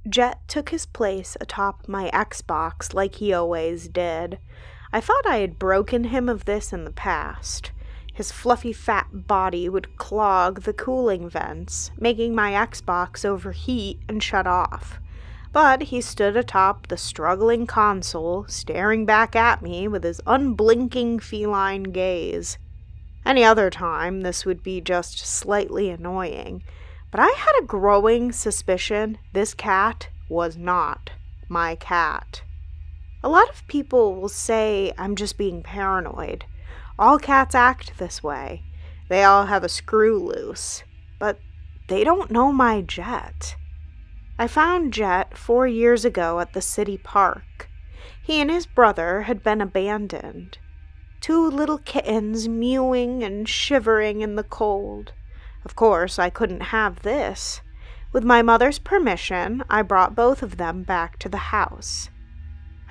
Jet took his place atop my Xbox like he always did. I thought I had broken him of this in the past. His fluffy fat body would clog the cooling vents, making my Xbox overheat and shut off. But he stood atop the struggling console, staring back at me with his unblinking feline gaze. Any other time, this would be just slightly annoying, but I had a growing suspicion this cat was not my cat. A lot of people will say I'm just being paranoid. All cats act this way. They all have a screw loose, but they don't know my Jet. I found Jet 4 years ago at the city park. He and his brother had been abandoned. 2 little kittens mewing and shivering in the cold. Of course, I couldn't have this. With my mother's permission, I brought both of them back to the house.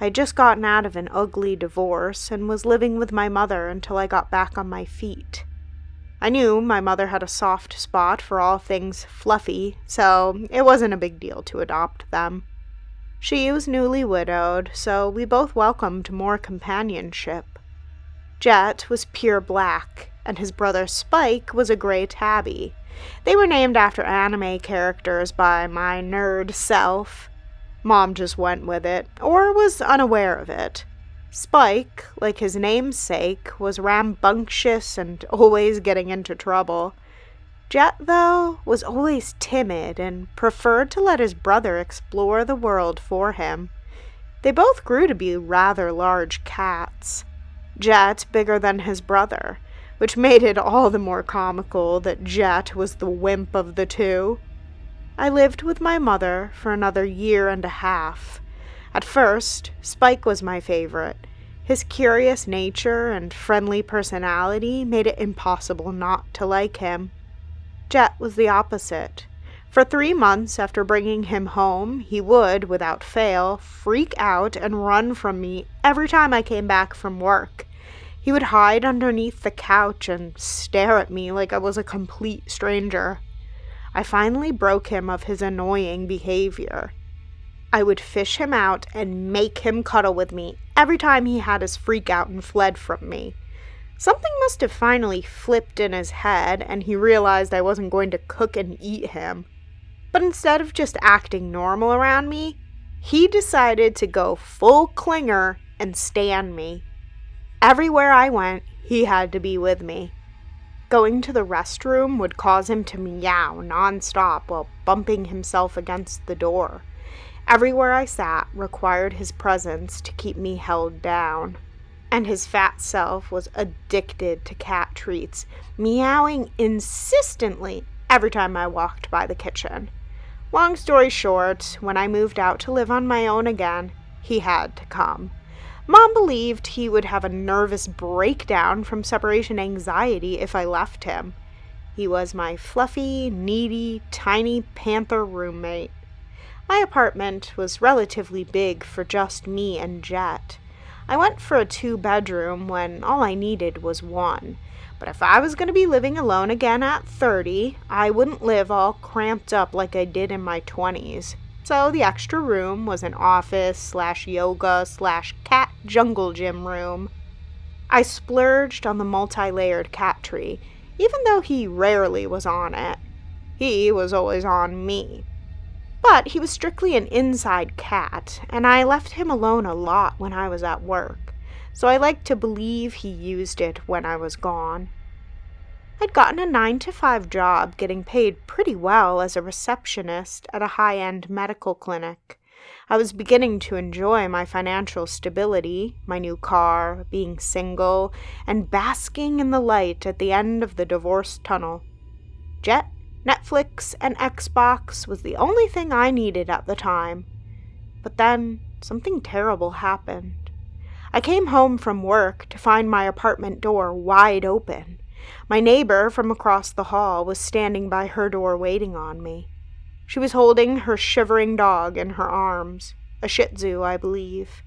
I had just gotten out of an ugly divorce and was living with my mother until I got back on my feet. I knew my mother had a soft spot for all things fluffy, so it wasn't a big deal to adopt them. She was newly widowed, so we both welcomed more companionship. Jet was pure black, and his brother Spike was a gray tabby. They were named after anime characters by my nerd self. Mom just went with it, or was unaware of it. Spike, like his namesake, was rambunctious and always getting into trouble. Jet, though, was always timid and preferred to let his brother explore the world for him. They both grew to be rather large cats. Jet bigger than his brother, which made it all the more comical that Jet was the wimp of the two. I lived with my mother for another 1.5 years. At first, Spike was my favorite. His curious nature and friendly personality made it impossible not to like him. Jet was the opposite. For 3 months after bringing him home, he would, without fail, freak out and run from me every time I came back from work. He would hide underneath the couch and stare at me like I was a complete stranger. I finally broke him of his annoying behavior. I would fish him out and make him cuddle with me every time he had his freak out and fled from me. Something must have finally flipped in his head, and he realized I wasn't going to cook and eat him. But instead of just acting normal around me, he decided to go full clinger and stand me. Everywhere I went, he had to be with me. Going to the restroom would cause him to meow nonstop while bumping himself against the door. Everywhere I sat required his presence to keep me held down. And his fat self was addicted to cat treats, meowing insistently every time I walked by the kitchen. Long story short, when I moved out to live on my own again, he had to come. Mom believed he would have a nervous breakdown from separation anxiety if I left him. He was my fluffy, needy, tiny panther roommate. My apartment was relatively big for just me and Jet. I went for a 2-bedroom when all I needed was 1. But if I was going to be living alone again at 30, I wouldn't live all cramped up like I did in my 20s. So the extra room was an office/yoga/cat jungle gym room. I splurged on the multi-layered cat tree, even though he rarely was on it. He was always on me. But he was strictly an inside cat, and I left him alone a lot when I was at work, so I like to believe he used it when I was gone. I'd gotten a 9-to-5 job getting paid pretty well as a receptionist at a high-end medical clinic. I was beginning to enjoy my financial stability, my new car, being single, and basking in the light at the end of the divorce tunnel. Jet, Netflix, and Xbox was the only thing I needed at the time. But then, something terrible happened. I came home from work to find my apartment door wide open. My neighbor from across the hall was standing by her door waiting on me. She was holding her shivering dog in her arms, a Shih Tzu, I believe.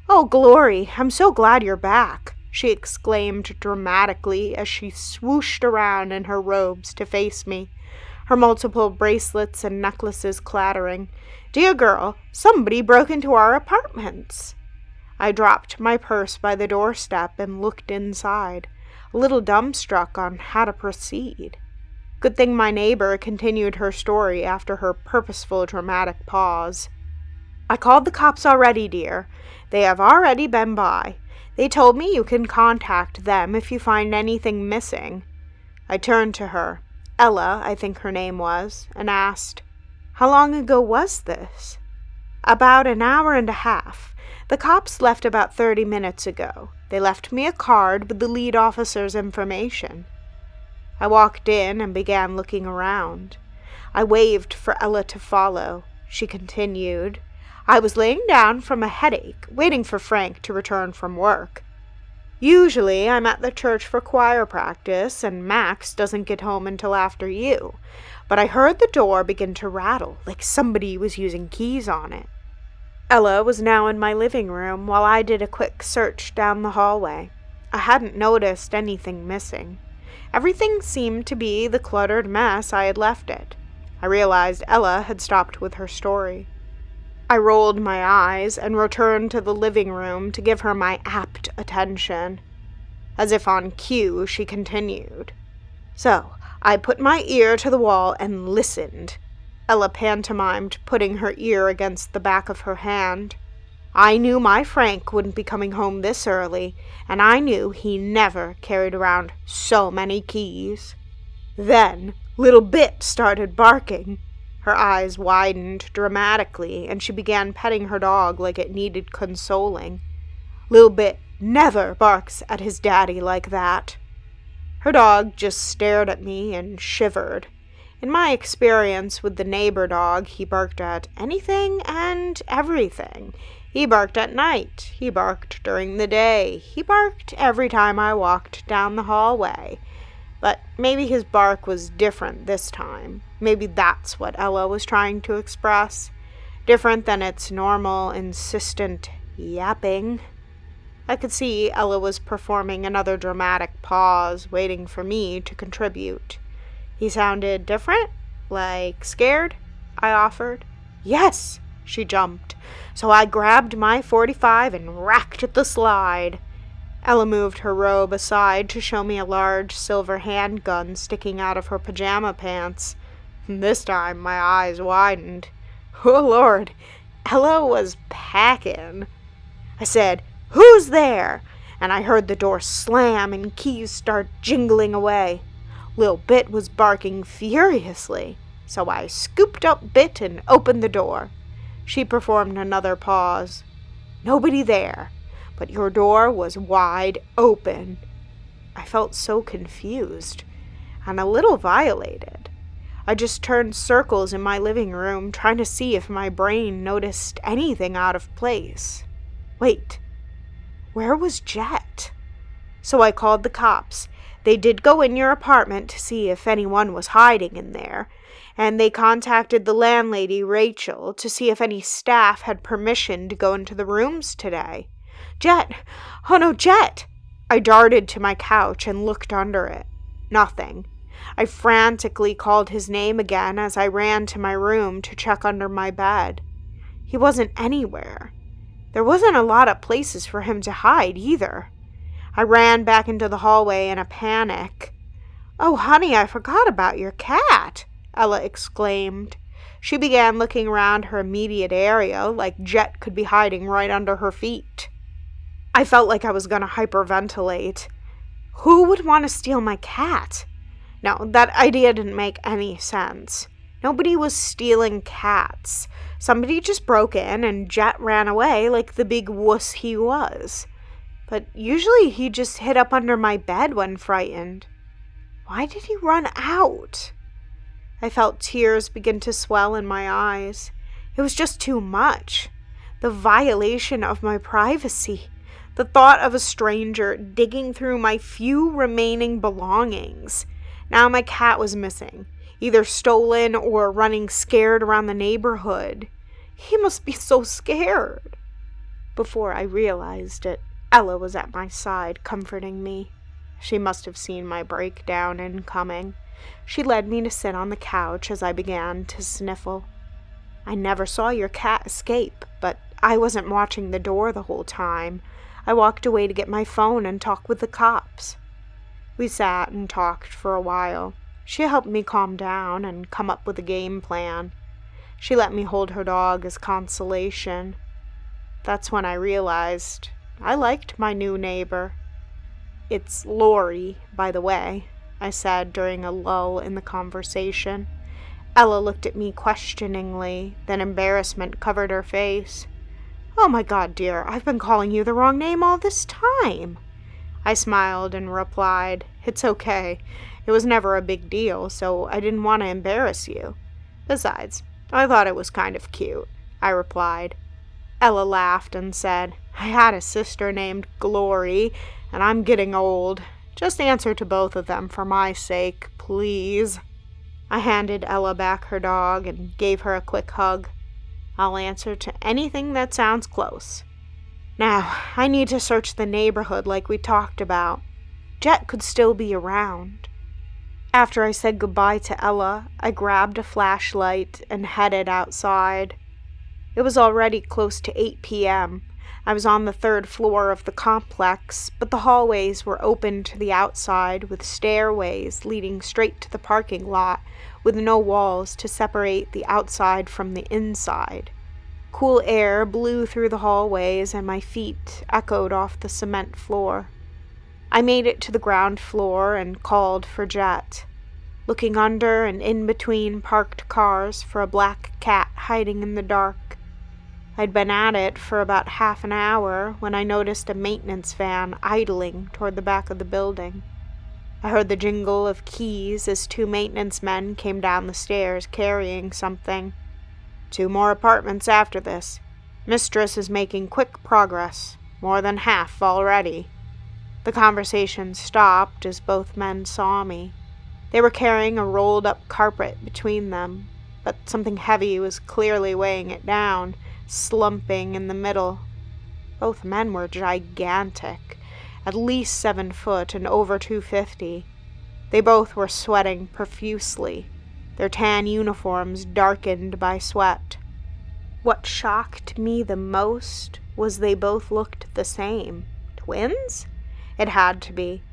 "Oh, Glory, I'm so glad you're back," she exclaimed dramatically as she swooshed around in her robes to face me. her multiple bracelets and necklaces clattering. "Dear girl, somebody broke into our apartments." I dropped my purse by the doorstep and looked inside, a little dumbstruck on how to proceed. Good thing my neighbor continued her story after her purposeful dramatic pause. "I called the cops already, dear. They have already been by. They told me you can contact them if you find anything missing." I turned to her, Ella, I think her name was, and asked, "How long ago was this?" "About an hour and a half. The cops left about 30 minutes ago. They left me a card with the lead officer's information." I walked in and began looking around. I waved for Ella to follow. She continued, "I was laying down from a headache, waiting for Frank to return from work. Usually I'm at the church for choir practice, and Max doesn't get home until after you. But I heard the door begin to rattle, like somebody was using keys on it." Ella was now in my living room while I did a quick search down the hallway. I hadn't noticed anything missing. Everything seemed to be the cluttered mess I had left it. I realized Ella had stopped with her story. I rolled my eyes and returned to the living room to give her my apt attention. As if on cue, she continued, "So, I put my ear to the wall and listened." Ella pantomimed, putting her ear against the back of her hand. "I knew my Frank wouldn't be coming home this early, and I knew he never carried around so many keys. Then, little Bit started barking." Her eyes widened dramatically, and she began petting her dog like it needed consoling. "Lil Bit never barks at his daddy like that." Her dog just stared at me and shivered. In my experience with the neighbor dog, he barked at anything and everything. He barked at night. He barked during the day. He barked every time I walked down the hallway. But maybe his bark was different this time. Maybe that's what Ella was trying to express. Different than its normal, insistent yapping. I could see Ella was performing another dramatic pause, waiting for me to contribute. "He sounded different? Like scared?" I offered. "Yes," she jumped. So I grabbed my .45 and racked at the slide. Ella moved her robe aside to show me a large silver handgun sticking out of her pajama pants. This time my eyes widened. Oh Lord, Ella was packing. I said, "Who's there?" And I heard the door slam and keys start jingling away. Lil Bit was barking furiously, so I scooped up Bit and opened the door. She performed another pause. "Nobody there. But your door was wide open." I felt so confused and a little violated. I just turned circles in my living room, trying to see if my brain noticed anything out of place. Wait, where was Jet? So I called the cops. They did go in your apartment to see if anyone was hiding in there, and they contacted the landlady, Rachel, to see if any staff had permission to go into the rooms today. "Jet! Oh no, Jet!" I darted to my couch and looked under it. Nothing. I frantically called his name again as I ran to my room to check under my bed. He wasn't anywhere. There wasn't a lot of places for him to hide either. I ran back into the hallway in a panic. "Oh, honey, I forgot about your cat," Ella exclaimed. She began looking around her immediate area like Jet could be hiding right under her feet. I felt like I was going to hyperventilate. Who would want to steal my cat? No, that idea didn't make any sense. Nobody was stealing cats. Somebody just broke in and Jet ran away like the big wuss he was. But usually he just hid up under my bed when frightened. Why did he run out? I felt tears begin to swell in my eyes. It was just too much. The violation of my privacy. The thought of a stranger digging through my few remaining belongings. Now my cat was missing, either stolen or running scared around the neighborhood. He must be so scared. Before I realized it, Ella was at my side, comforting me. She must have seen my breakdown incoming. She led me to sit on the couch as I began to sniffle. I never saw your cat escape, but I wasn't watching the door the whole time. I walked away to get my phone and talk with the cops. We sat and talked for a while. She helped me calm down and come up with a game plan. She let me hold her dog as consolation. That's when I realized I liked my new neighbor. "It's Lori, by the way," I said during a lull in the conversation. Ella looked at me questioningly, then embarrassment covered her face. "Oh my God, dear, I've been calling you the wrong name all this time." I smiled and replied, "It's okay. It was never a big deal, so I didn't want to embarrass you. Besides, I thought it was kind of cute," I replied. Ella laughed and said, "I had a sister named Glory, and I'm getting old. Just answer to both of them for my sake, please." I handed Ella back her dog and gave her a quick hug. "I'll answer to anything that sounds close. Now, I need to search the neighborhood like we talked about. Jet could still be around." After I said goodbye to Ella, I grabbed a flashlight and headed outside. It was already close to 8 p.m. I was on the 3rd floor of the complex, but the hallways were open to the outside with stairways leading straight to the parking lot with no walls to separate the outside from the inside. Cool air blew through the hallways and my feet echoed off the cement floor. I made it to the ground floor and called for Jet, looking under and in between parked cars for a black cat hiding in the dark. I'd been at it for about half an hour when I noticed a maintenance van idling toward the back of the building. I heard the jingle of keys as 2 maintenance men came down the stairs carrying something. 2 more apartments after this. Mistress is making quick progress, more than half already. The conversation stopped as both men saw me. They were carrying a rolled-up carpet between them, but something heavy was clearly weighing it down, slumping in the middle. Both men were gigantic, at least 7 foot and over 250. They both were sweating profusely, their tan uniforms darkened by sweat. What shocked me the most was they both looked the same. Twins? It had to be.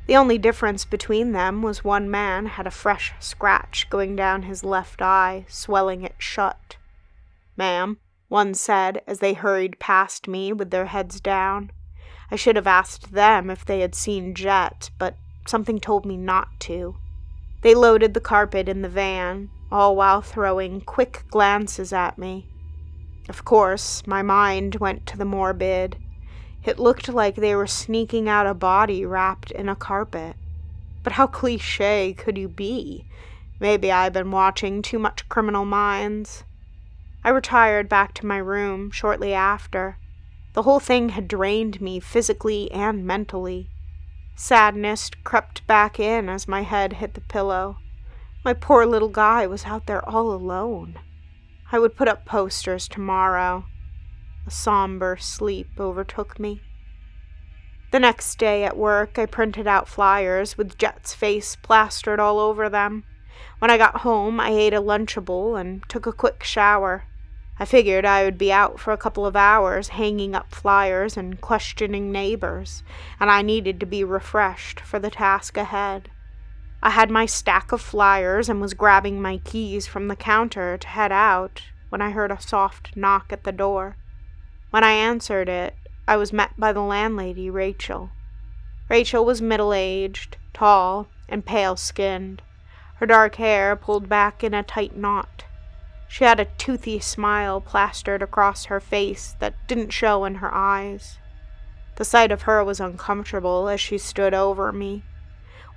The only difference between them was one man had a fresh scratch going down his left eye, swelling it shut. "Ma'am," one said as they hurried past me with their heads down. I should have asked them if they had seen Jet, but something told me not to. They loaded the carpet in the van, all while throwing quick glances at me. Of course, my mind went to the morbid. It looked like they were sneaking out a body wrapped in a carpet. But how cliché could you be? Maybe I've been watching too much Criminal Minds. I retired back to my room shortly after. The whole thing had drained me physically and mentally. Sadness crept back in as my head hit the pillow. My poor little guy was out there all alone. I would put up posters tomorrow. A somber sleep overtook me. The next day at work, I printed out flyers with Jet's face plastered all over them. When I got home, I ate a Lunchable and took a quick shower. I figured I would be out for a couple of hours hanging up flyers and questioning neighbors, and I needed to be refreshed for the task ahead. I had my stack of flyers and was grabbing my keys from the counter to head out when I heard a soft knock at the door. When I answered it, I was met by the landlady, Rachel. Rachel was middle-aged, tall, and pale-skinned, her dark hair pulled back in a tight knot. She had a toothy smile plastered across her face that didn't show in her eyes. The sight of her was uncomfortable as she stood over me.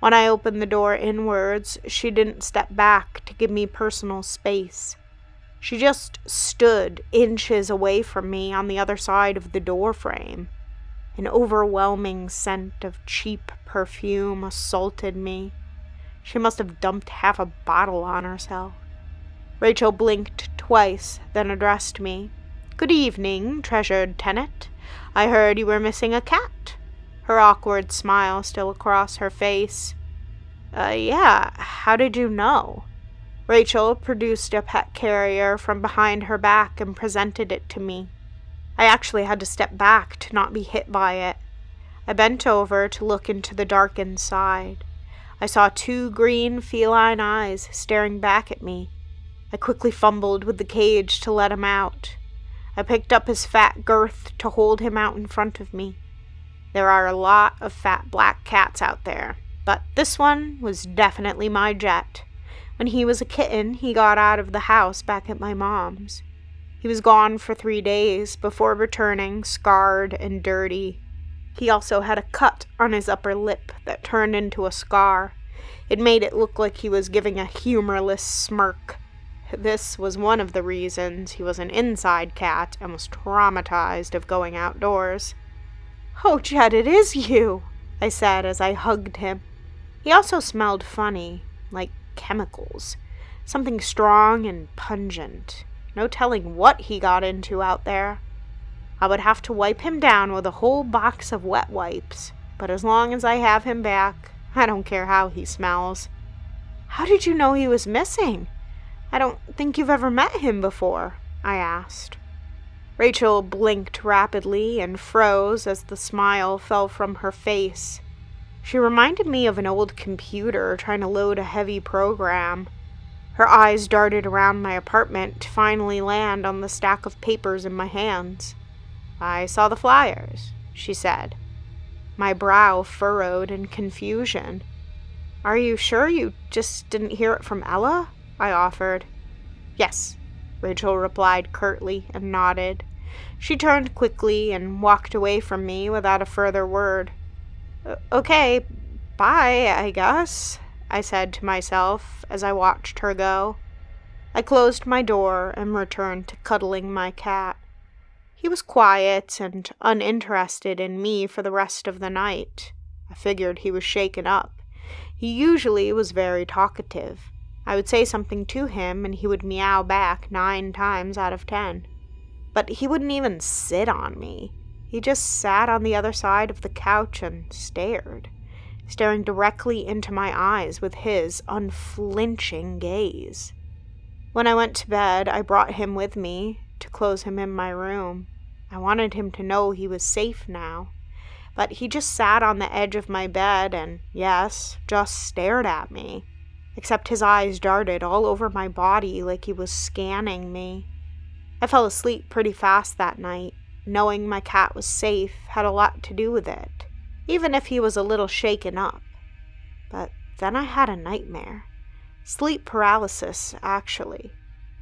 When I opened the door inwards, she didn't step back to give me personal space. She just stood inches away from me on the other side of the door frame. An overwhelming scent of cheap perfume assaulted me. She must have dumped half a bottle on herself. Rachel blinked twice, then addressed me. "Good evening, treasured tenant. I heard you were missing a cat." her awkward smile still across her face. Yeah, how did you know? Rachel produced a pet carrier from behind her back and presented it to me. I actually had to step back to not be hit by it. I bent over to look into the dark inside. I saw 2 green feline eyes staring back at me. I quickly fumbled with the cage to let him out. I picked up his fat girth to hold him out in front of me. There are a lot of fat black cats out there, but this one was definitely my Jet. When he was a kitten, he got out of the house back at my mom's. He was gone for 3 days before returning, scarred and dirty. He also had a cut on his upper lip that turned into a scar. It made it look like he was giving a humorless smirk. This was one of the reasons he was an inside cat and was traumatized of going outdoors. "Oh, Jet, it is you," I said as I hugged him. He also smelled funny, like chemicals. Something strong and pungent. No telling what he got into out there. I would have to wipe him down with a whole box of wet wipes, but as long as I have him back, I don't care how he smells. "How did you know he was missing? I don't think you've ever met him before," I asked. Rachel blinked rapidly and froze as the smile fell from her face. She reminded me of an old computer trying to load a heavy program. Her eyes darted around my apartment to finally land on the stack of papers in my hands. "I saw the flyers," she said. My brow furrowed in confusion. "Are you sure you just didn't hear it from Ella?" I offered. "Yes," Rachel replied curtly and nodded. She turned quickly and walked away from me without a further word. "Okay, bye, I guess," I said to myself as I watched her go. I closed my door and returned to cuddling my cat. He was quiet and uninterested in me for the rest of the night. I figured he was shaken up. He usually was very talkative. I would say something to him and he would meow back 9 times out of 10. But he wouldn't even sit on me. He just sat on the other side of the couch and stared, staring directly into my eyes with his unflinching gaze. When I went to bed, I brought him with me to close him in my room. I wanted him to know he was safe now. But he just sat on the edge of my bed and, yes, just stared at me. Except his eyes darted all over my body like he was scanning me. I fell asleep pretty fast that night. Knowing my cat was safe had a lot to do with it, even if he was a little shaken up. But then I had a nightmare. Sleep paralysis, actually.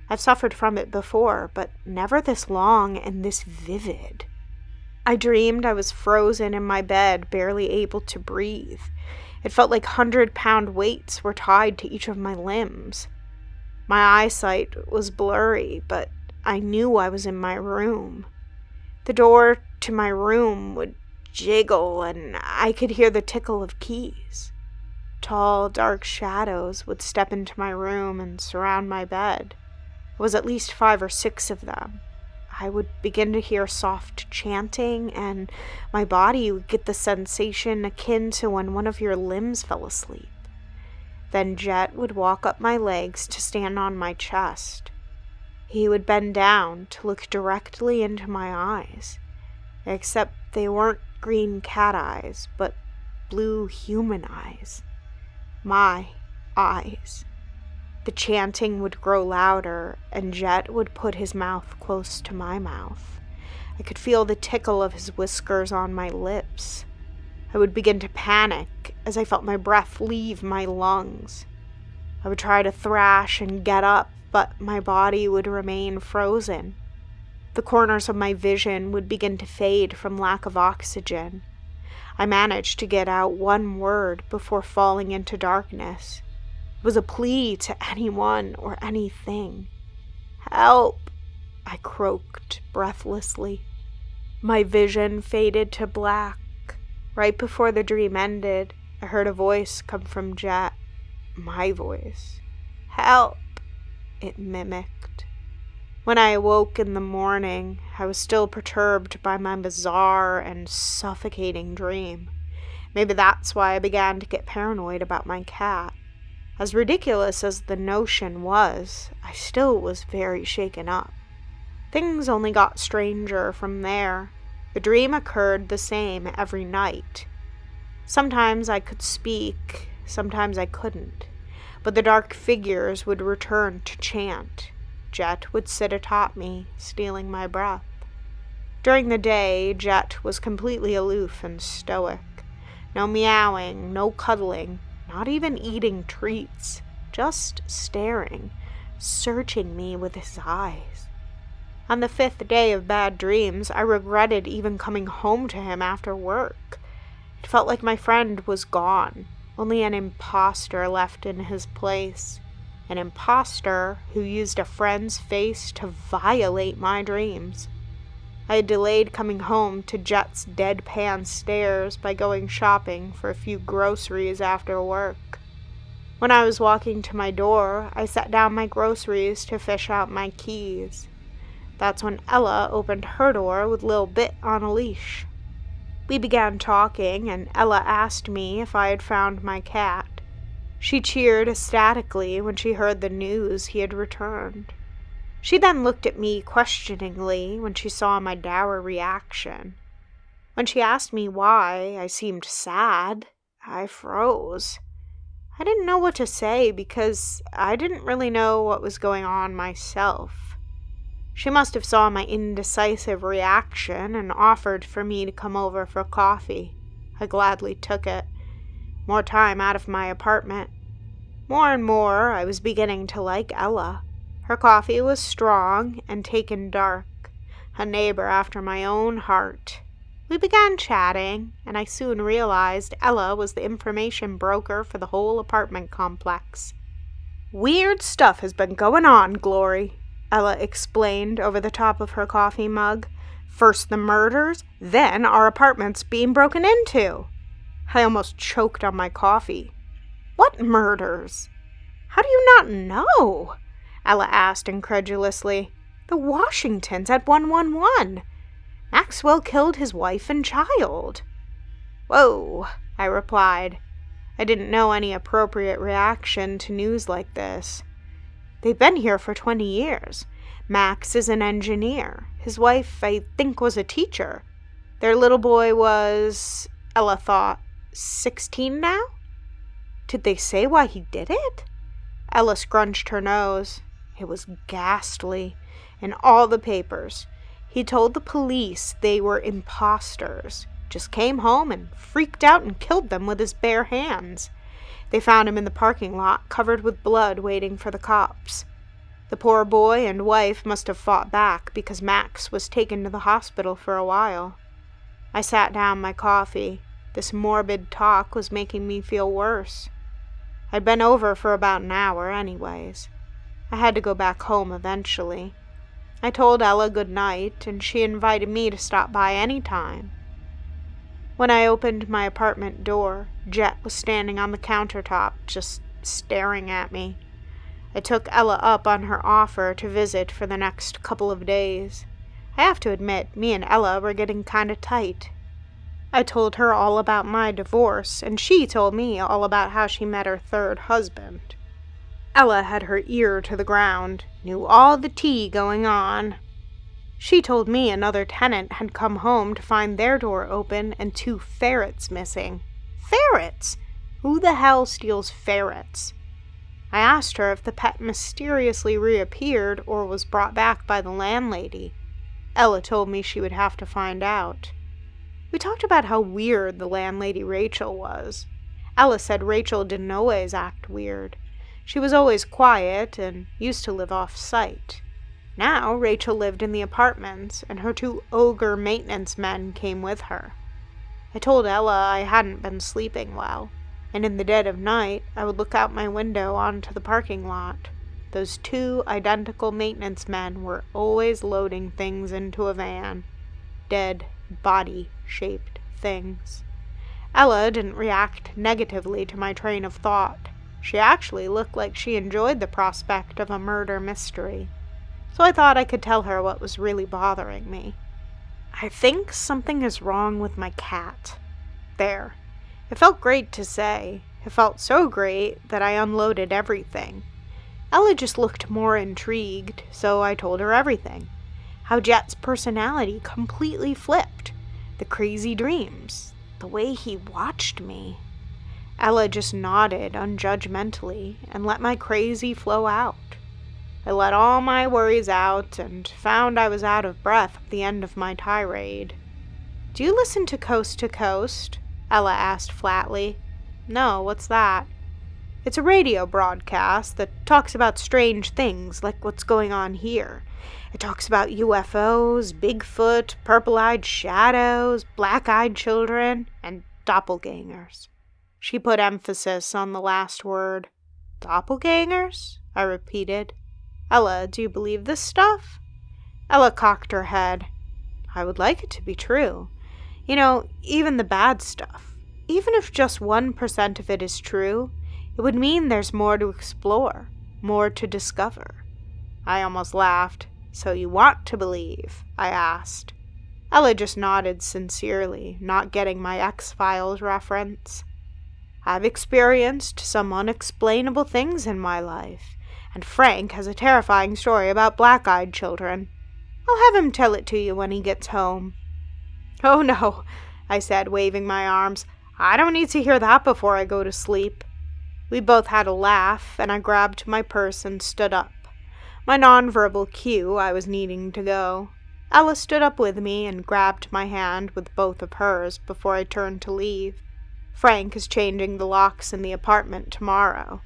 I've suffered from it before, but never this long and this vivid. I dreamed I was frozen in my bed, barely able to breathe. It felt like 100-pound weights were tied to each of my limbs. My eyesight was blurry, but I knew I was in my room. The door to my room would jiggle, and I could hear the tickle of keys. Tall, dark shadows would step into my room and surround my bed. There was at least 5 or 6 of them. I would begin to hear soft chanting, and my body would get the sensation akin to when one of your limbs fell asleep. Then Jet would walk up my legs to stand on my chest. He would bend down to look directly into my eyes, except they weren't green cat eyes, but blue human eyes. My eyes. The chanting would grow louder, and Jet would put his mouth close to my mouth. I could feel the tickle of his whiskers on my lips. I would begin to panic as I felt my breath leave my lungs. I would try to thrash and get up, but my body would remain frozen. The corners of my vision would begin to fade from lack of oxygen. I managed to get out one word before falling into darkness. It was a plea to anyone or anything. "Help!" I croaked breathlessly. My vision faded to black. Right before the dream ended, I heard a voice come from Jet. My voice. "Help!" it mimicked. When I awoke in the morning, I was still perturbed by my bizarre and suffocating dream. Maybe that's why I began to get paranoid about my cat. As ridiculous as the notion was, I still was very shaken up. Things only got stranger from there. The dream occurred the same every night. Sometimes I could speak, sometimes I couldn't, but the dark figures would return to chant. Jet would sit atop me, stealing my breath. During the day, Jet was completely aloof and stoic. No meowing, no cuddling, not even eating treats, just staring, searching me with his eyes. On the 5th day of bad dreams, I regretted even coming home to him after work. It felt like my friend was gone, only an imposter left in his place. An imposter who used a friend's face to violate my dreams. I had delayed coming home to Jet's deadpan stares by going shopping for a few groceries after work. When I was walking to my door, I set down my groceries to fish out my keys. That's when Ella opened her door with Lil Bit on a leash. We began talking, and Ella asked me if I had found my cat. She cheered ecstatically when she heard the news he had returned. She then looked at me questioningly when she saw my dour reaction. When she asked me why I seemed sad, I froze. I didn't know what to say because I didn't really know what was going on myself. She must have saw my indecisive reaction and offered for me to come over for coffee. I gladly took it. More time out of my apartment. More and more, I was beginning to like Ella. Her coffee was strong and taken dark, a neighbor after my own heart. We began chatting, and I soon realized Ella was the information broker for the whole apartment complex. "Weird stuff has been going on, Glory," Ella explained over the top of her coffee mug. "First the murders, then our apartment's being broken into." I almost choked on my coffee. "What murders?" "How do you not know?" Ella asked incredulously. "The Washingtons at 111. Maxwell killed his wife and child." "Whoa," I replied. I didn't know any appropriate reaction to news like this. "They've been here for 20 years. Max is an engineer. His wife, I think, was a teacher. Their little boy was," Ella thought, 16 now? Did they say why he did it? Ella scrunched her nose. It was ghastly. In all the papers. He told the police they were imposters. Just came home and freaked out and killed them with his bare hands. They found him in the parking lot, covered with blood, waiting for the cops. The poor boy and wife must have fought back because Max was taken to the hospital for a while. I sat down my coffee. This morbid talk was making me feel worse. I'd been over for about an hour anyways. I had to go back home eventually. I told Ella good night, and she invited me to stop by any time. When I opened my apartment door, Jet was standing on the countertop, just staring at me. I took Ella up on her offer to visit for the next couple of days. I have to admit, me and Ella were getting kinda tight. I told her all about my divorce, and she told me all about how she met her third husband. Ella had her ear to the ground, knew all the tea going on. She told me another tenant had come home to find their door open and 2 ferrets missing. Ferrets? Who the hell steals ferrets? I asked her if the pet mysteriously reappeared or was brought back by the landlady. Ella told me she would have to find out. We talked about how weird the landlady Rachel was. Ella said Rachel didn't always act weird. She was always quiet and used to live off-site. Now Rachel lived in the apartments, and her 2 ogre maintenance men came with her. I told Ella I hadn't been sleeping well, and in the dead of night I would look out my window onto the parking lot. Those 2 identical maintenance men were always loading things into a van. Dead, body-shaped things. Ella didn't react negatively to my train of thought. She actually looked like she enjoyed the prospect of a murder mystery. so I thought I could tell her what was really bothering me. I think something is wrong with my cat. There. It felt great to say. It felt so great that I unloaded everything. Ella just looked more intrigued, so I told her everything. How Jet's personality completely flipped. The crazy dreams. The way he watched me. Ella just nodded unjudgmentally and let my crazy flow out. I let all my worries out and found I was out of breath at the end of my tirade. "Do you listen to Coast to Coast?" Ella asked flatly. "No, what's that?" "It's a radio broadcast that talks about strange things like what's going on here. It talks about UFOs, Bigfoot, purple-eyed shadows, black-eyed children, and doppelgangers." She put emphasis on the last word. "Doppelgangers?" I repeated. "Ella, do you believe this stuff?" Ella cocked her head. "I would like it to be true. You know, even the bad stuff. Even if just 1% of it is true, it would mean there's more to explore, more to discover." I almost laughed. "So you want to believe?" I asked. Ella just nodded sincerely, not getting my X-Files reference. "I've experienced some unexplainable things in my life, and Frank has a terrifying story about black-eyed children. I'll have him tell it to you when he gets home." "Oh no," I said, waving my arms. "I don't need to hear that before I go to sleep." We both had a laugh, and I grabbed my purse and stood up. My nonverbal cue I was needing to go. Ella stood up with me and grabbed my hand with both of hers before I turned to leave. Frank is changing the locks in the apartment tomorrow.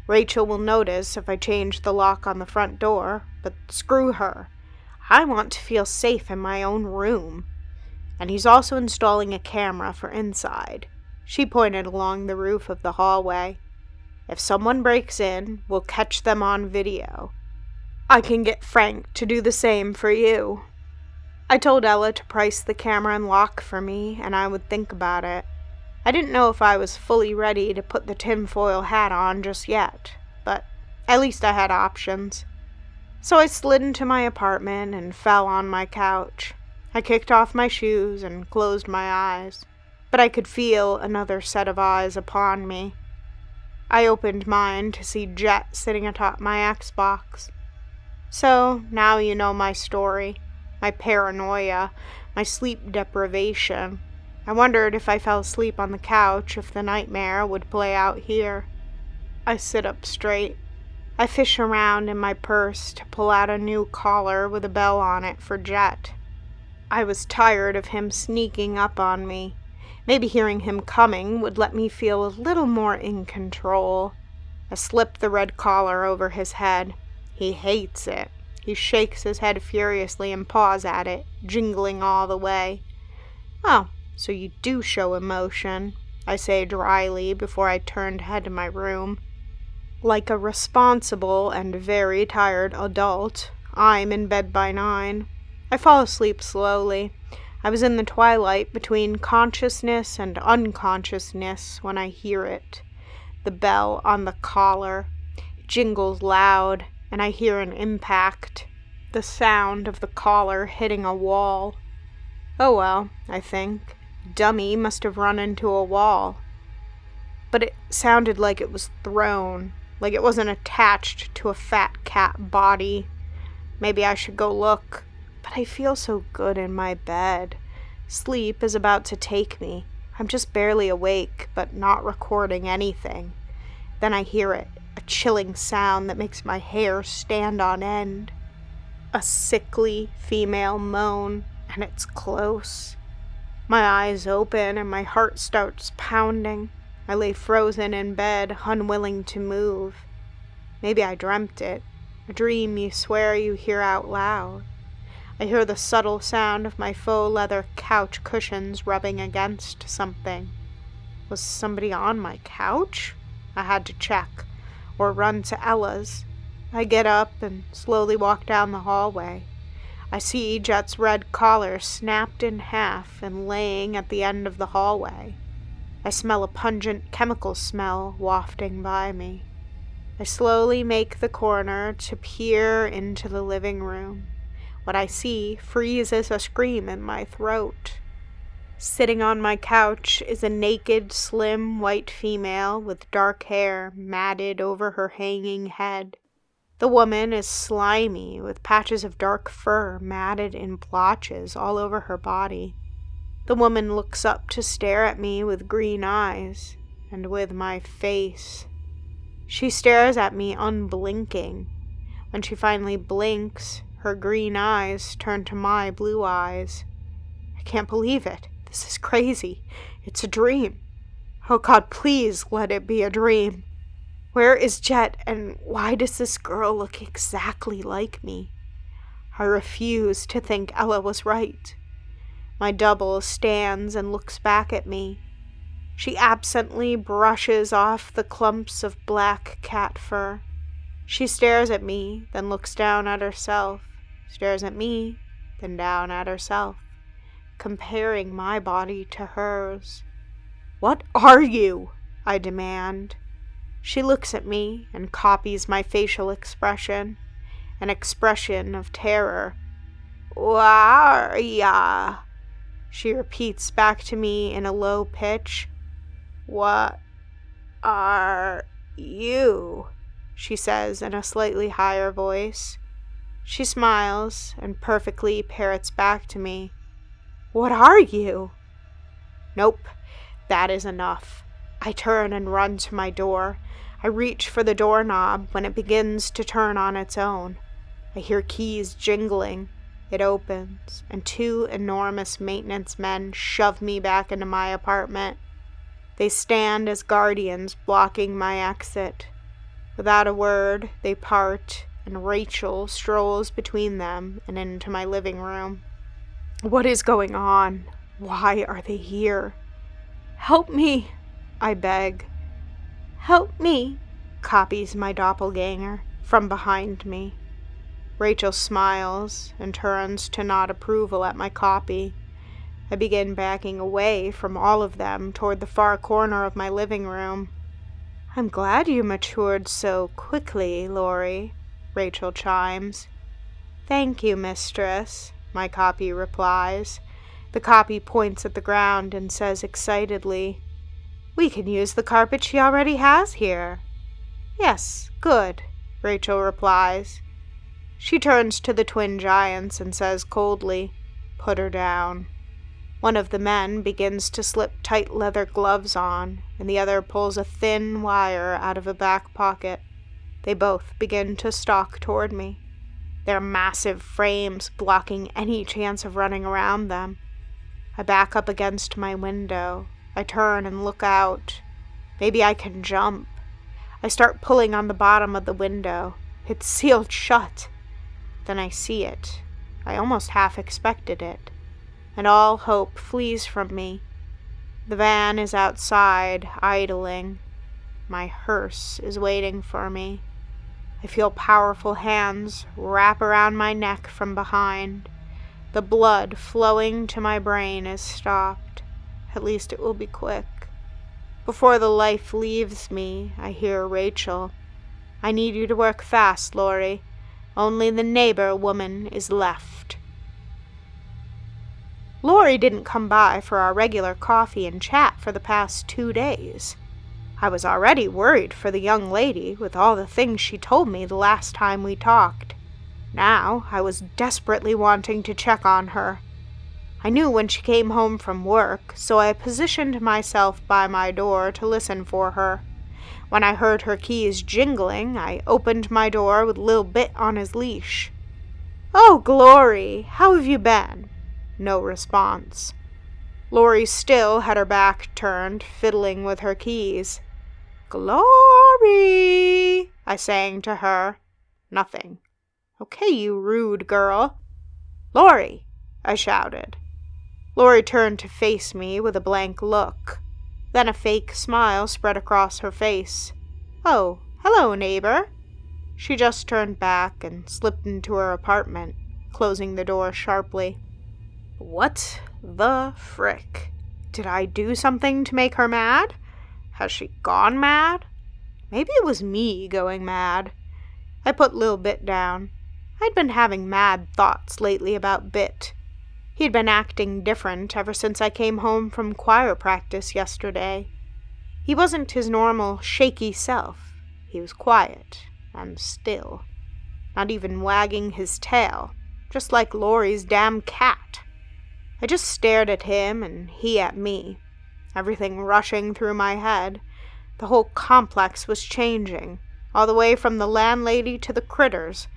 Rachel will notice if I change the lock on the front door, but screw her. I want to feel safe in my own room. And he's also installing a camera for inside. She pointed along the roof of the hallway. If someone breaks in, we'll catch them on video. I can get Frank to do the same for you. I told Ella to price the camera and lock for me, and I would think about it. I didn't know if I was fully ready to put the tinfoil hat on just yet, but at least I had options. So I slid into my apartment and fell on my couch. I kicked off my shoes and closed my eyes, but I could feel another set of eyes upon me. I opened mine to see Jet sitting atop my Xbox. So now you know my story, my paranoia, my sleep deprivation. I wondered if I fell asleep on the couch if the nightmare would play out here. I sit up straight. I fish around in my purse to pull out a new collar with a bell on it for Jet. I was tired of him sneaking up on me. Maybe hearing him coming would let me feel a little more in control. I slipped the red collar over his head. He hates it. He shakes his head furiously and paws at it, jingling all the way. "Oh, so you do show emotion," I say dryly before I turn to head to my room. Like a responsible and very tired adult, I'm in bed by 9. I fall asleep slowly. I was in the twilight between consciousness and unconsciousness when I hear it. The bell on the collar. It jingles loud, and I hear an impact. The sound of the collar hitting a wall. Oh well, I think. Dummy must have run into a wall. But it sounded like it was thrown, like it wasn't attached to a fat cat body. Maybe I should go look, but I feel so good in my bed. Sleep is about to take me. I'm just barely awake, but not recording anything. Then I hear it, a chilling sound that makes my hair stand on end. A sickly female moan, and it's close. My eyes open and my heart starts pounding. I lay frozen in bed, unwilling to move. Maybe I dreamt it, a dream you swear you hear out loud. I hear the subtle sound of my faux leather couch cushions rubbing against something. Was somebody on my couch? I had to check, or run to Ella's. I get up and slowly walk down the hallway. I see Jet's red collar snapped in half and laying at the end of the hallway. I smell a pungent chemical smell wafting by me. I slowly make the corner to peer into the living room. What I see freezes a scream in my throat. Sitting on my couch is a naked, slim, white female with dark hair matted over her hanging head. The woman is slimy, with patches of dark fur matted in blotches all over her body. The woman looks up to stare at me with green eyes, and with my face. She stares at me unblinking. When she finally blinks, her green eyes turn to my blue eyes. I can't believe it. This is crazy. It's a dream. Oh God, please let it be a dream. Where is Jet, and why does this girl look exactly like me? I refuse to think Ella was right. My double stands and looks back at me. She absently brushes off the clumps of black cat fur. She stares at me, then looks down at herself, stares at me, then down at herself, comparing my body to hers. "What are you?" I demand. She looks at me and copies my facial expression, an expression of terror. "Where ya?" She repeats back to me in a low pitch. "What are you?" she says in a slightly higher voice. She smiles and perfectly parrots back to me. "What are you?" Nope, that is enough. I turn and run to my door. I reach for the doorknob when it begins to turn on its own. I hear keys jingling. It opens, and two enormous maintenance men shove me back into my apartment. They stand as guardians blocking my exit. Without a word, they part, and Rachel strolls between them and into my living room. What is going on? Why are they here? "Help me," I beg. "Help me," copies my doppelganger from behind me. Rachel smiles and turns to nod approval at my copy. I begin backing away from all of them toward the far corner of my living room. "I'm glad you matured so quickly, Lori," Rachel chimes. "Thank you, mistress," my copy replies. The copy points at the ground and says excitedly, "We can use the carpet she already has here." "Yes, good," Rachel replies. She turns to the twin giants and says coldly, "Put her down." One of the men begins to slip tight leather gloves on, and the other pulls a thin wire out of a back pocket. They both begin to stalk toward me, their massive frames blocking any chance of running around them. I back up against my window. I turn and look out. Maybe I can jump. I start pulling on the bottom of the window. It's sealed shut. Then I see it. I almost half expected it, and all hope flees from me. The van is outside, idling. My hearse is waiting for me. I feel powerful hands wrap around my neck from behind. The blood flowing to my brain is stopped. At least it will be quick. Before the life leaves me, I hear Rachel. "I need you to work fast, Lori. Only the neighbor woman is left." Lori didn't come by for our regular coffee and chat for the past 2 days. I was already worried for the young lady with all the things she told me the last time we talked. Now I was desperately wanting to check on her. I knew when she came home from work, so I positioned myself by my door to listen for her. When I heard her keys jingling, I opened my door with Lil Bit on his leash. "Oh, Glory, how have you been?" No response. Lori still had her back turned, fiddling with her keys. "Glory," I sang to her. Nothing. "Okay, you rude girl." "Lori," I shouted. Lori turned to face me with a blank look. Then a fake smile spread across her face. "Oh, hello, neighbor." She just turned back and slipped into her apartment, closing the door sharply. What the frick? Did I do something to make her mad? Has she gone mad? Maybe it was me going mad. I put Lil Bit down. I'd been having mad thoughts lately about Bit. He'd been acting different ever since I came home from choir practice yesterday. He wasn't his normal, shaky self. He was quiet and still, not even wagging his tail, just like Laurie's damn cat. I just stared at him and he at me, everything rushing through my head. The whole complex was changing, all the way from the landlady to the critters.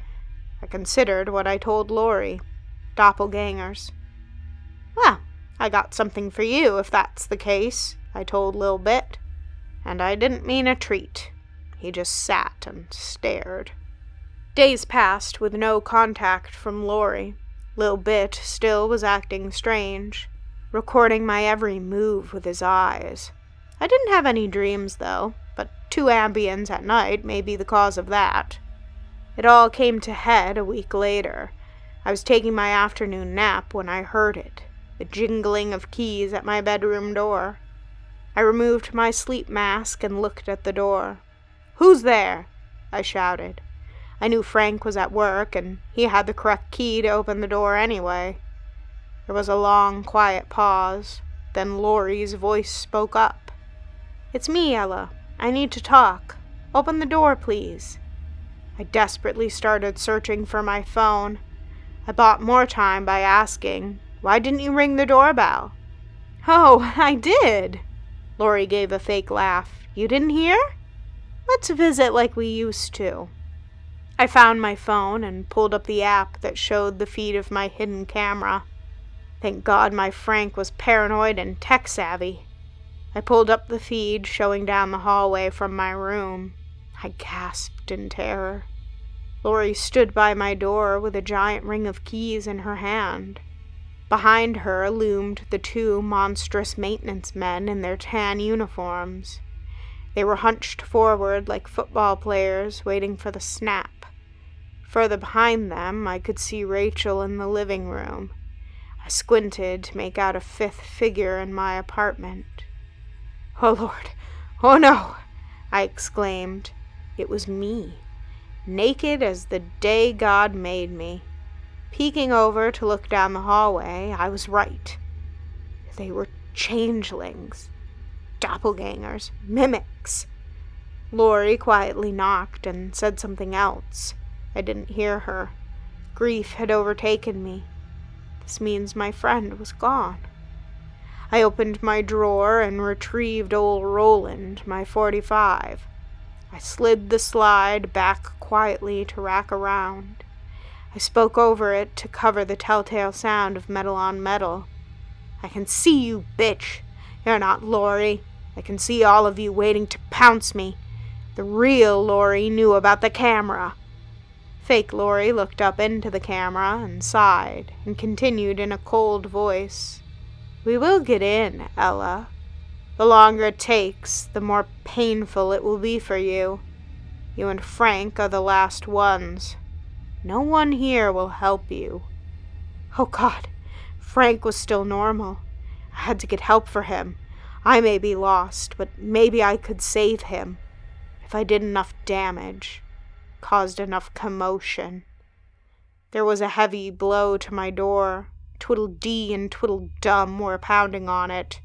I considered what I told Laurie. Doppelgangers. Well, I got something for you if that's the case, I told Lil Bit. And I didn't mean a treat. He just sat and stared. Days passed with no contact from Laurie. Lil Bit still was acting strange, recording my every move with his eyes. I didn't have any dreams, though, but 2 Ambiens at night may be the cause of that. It all came to head a week later. I was taking my afternoon nap when I heard it, the jingling of keys at my bedroom door. I removed my sleep mask and looked at the door. "Who's there?" I shouted. I knew Frank was at work, and he had the correct key to open the door anyway. There was a long, quiet pause. Then Laurie's voice spoke up. "It's me, Ella. I need to talk. Open the door, please." I desperately started searching for my phone. I bought more time by asking, "Why didn't you ring the doorbell?" "Oh, I did." Laurie gave a fake laugh. "You didn't hear? Let's visit like we used to." I found my phone and pulled up the app that showed the feed of my hidden camera. Thank God my Frank was paranoid and tech-savvy. I pulled up the feed showing down the hallway from my room. I gasped in terror. Laurie stood by my door with a giant ring of keys in her hand. Behind her loomed the 2 monstrous maintenance men in their tan uniforms. They were hunched forward like football players waiting for the snap. Further behind them, I could see Rachel in the living room. I squinted to make out a 5th figure in my apartment. "Oh, Lord! Oh, no!" I exclaimed. It was me, naked as the day God made me. Peeking over to look down the hallway, I was right. They were changelings, doppelgangers, mimics. Laurie quietly knocked and said something else. I didn't hear her. Grief had overtaken me. This means my friend was gone. I opened my drawer and retrieved old Roland, my .45. I slid the slide back quietly to rack around. I spoke over it to cover the telltale sound of metal on metal. "I can see you, bitch. You're not Laurie. I can see all of you waiting to pounce me. The real Laurie knew about the camera." Fake Laurie looked up into the camera and sighed and continued in a cold voice. "We will get in, Ella. The longer it takes, the more painful it will be for you. You and Frank are the last ones. No one here will help you." Oh God, Frank was still normal. I had to get help for him. I may be lost, but maybe I could save him. If I did enough damage, caused enough commotion. There was a heavy blow to my door. Twiddle-dee and Twiddle-dum were pounding on it.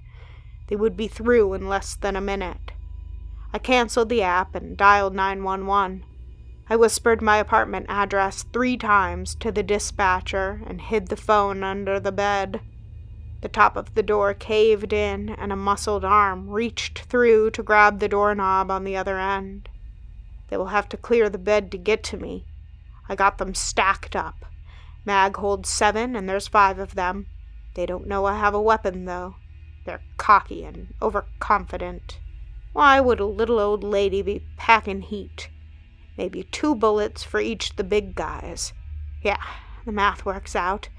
They would be through in less than a minute. I canceled the app and dialed 911. I whispered my apartment address 3 times to the dispatcher and hid the phone under the bed. The top of the door caved in, and a muscled arm reached through to grab the doorknob on the other end. They will have to clear the bed to get to me. I got them stacked up. Mag holds 7, and there's 5 of them. They don't know I have a weapon, though. They're cocky and overconfident. Why would a little old lady be packing heat? Maybe 2 bullets for each of the big guys. Yeah, the math works out.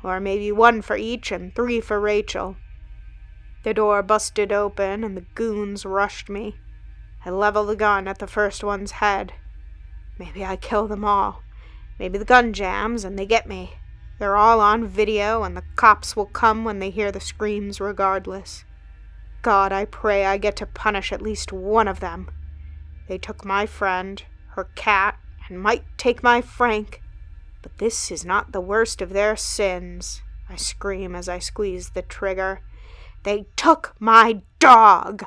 Or maybe 1 for each and 3 for Rachel. The door busted open and the goons rushed me. I leveled the gun at the first one's head. Maybe I kill them all. Maybe the gun jams and they get me. They're all on video and the cops will come when they hear the screams regardless. God, I pray I get to punish at least one of them. They took my friend, her cat, and might take my Frank. But this is not the worst of their sins, I scream as I squeeze the trigger. They took my dog!